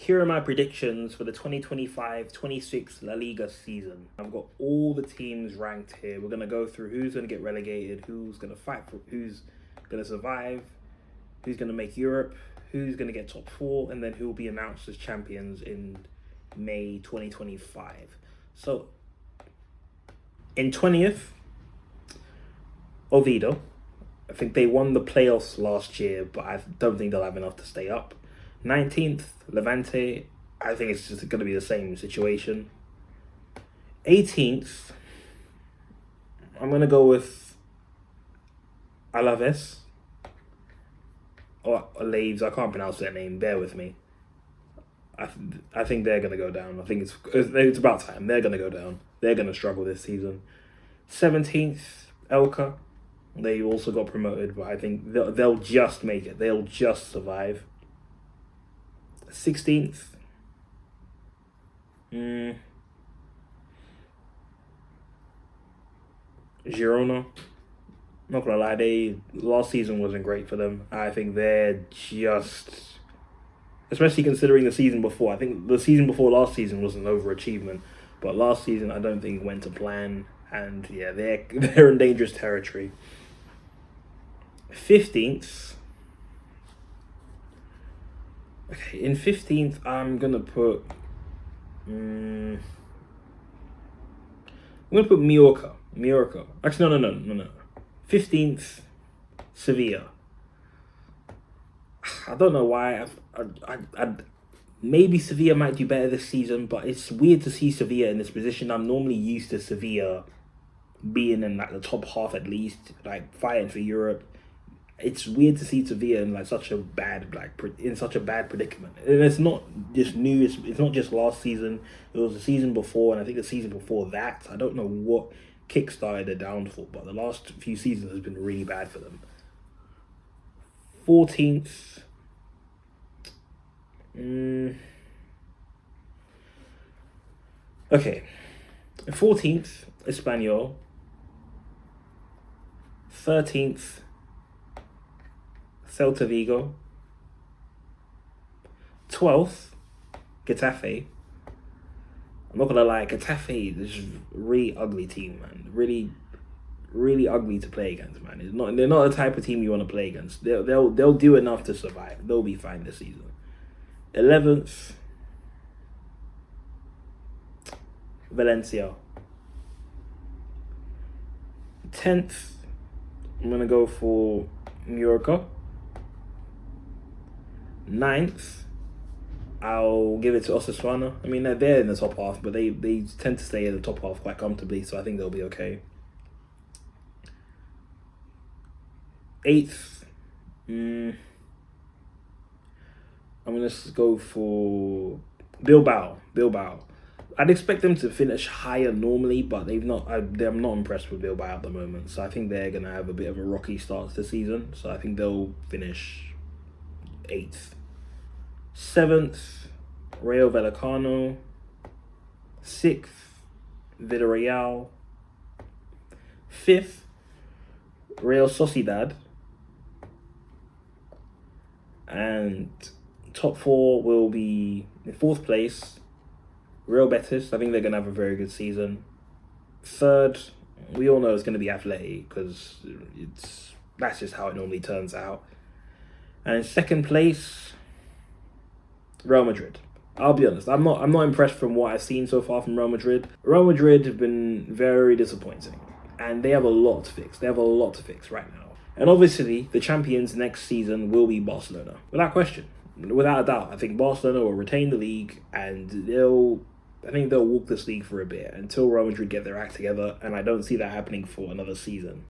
Here are my predictions for the 2025-26 La Liga season. I've got all the teams ranked here. We're going to go through who's going to get relegated, who's going to fight for, who's going to survive, who's going to make Europe, who's going to get top four, and then who will be announced as champions in May 2025. So, in 20th, Oviedo. I think they won the playoffs last year, but I don't think they'll have enough to stay up. 19th, Levante. I think it's just going to be the same situation. 18th, I'm going to go with Alaves. Or Alaves, I can't pronounce their name, bear with me. I think they're going to go down. I think it's about time. They're going to go down. They're going to struggle this season. 17th, Elka. They also got promoted, but I think they'll just make it. They'll just survive. 16th. Girona. Not gonna lie, last season wasn't great for them. I think they're just, especially considering the season before. I think the season before last season was an overachievement, but last season I don't think went to plan, and yeah, they're in dangerous territory. 15th. Okay, in 15th, I'm gonna put. I'm gonna put Mallorca. Actually, no. 15th, Sevilla. I don't know why. Maybe Sevilla might do better this season, but it's weird to see Sevilla in this position. I'm normally used to Sevilla being in like the top half at least, like fighting for Europe. It's weird to see Sevilla in such a bad predicament, and it's not just new. It's not just last season. It was the season before, and I think the season before that. I don't know what kickstarted the downfall, but the last few seasons has been really bad for them. 14th. Okay. 14th, Espanyol. 13th, Celta Vigo. 12th, Getafe. I'm not gonna lie, Getafe is a really ugly team, man. Really, really ugly to play against, man. They're not the type of team you want to play against. They'll do enough to survive. They'll be fine this season. 11th, Valencia. 10th, I'm gonna go for Mallorca. 9th, I'll give it to Osasuna. I mean, they're in the top half, but they tend to stay in the top half quite comfortably, so I think they'll be okay. 8th, I'm going to go for Bilbao. I'd expect them to finish higher normally, but I'm not impressed with Bilbao at the moment, so I think they're going to have a bit of a rocky start to the season, so I think they'll finish 8th. 7th, Rayo Vallecano. 6th, Villarreal. 5th, Real Sociedad. And top four will be in 4th place, Real Betis. I think they're going to have a very good season. 3rd, we all know it's going to be Athletic because that's just how it normally turns out. And in 2nd place, Real Madrid. I'll be honest, I'm not impressed from what I've seen so far from Real Madrid. Real Madrid have been very disappointing, and they have a lot to fix. They have a lot to fix right now. And obviously, the champions next season will be Barcelona, without question, without a doubt. I think Barcelona will retain the league, and I think they'll walk this league for a bit until Real Madrid get their act together, and I don't see that happening for another season.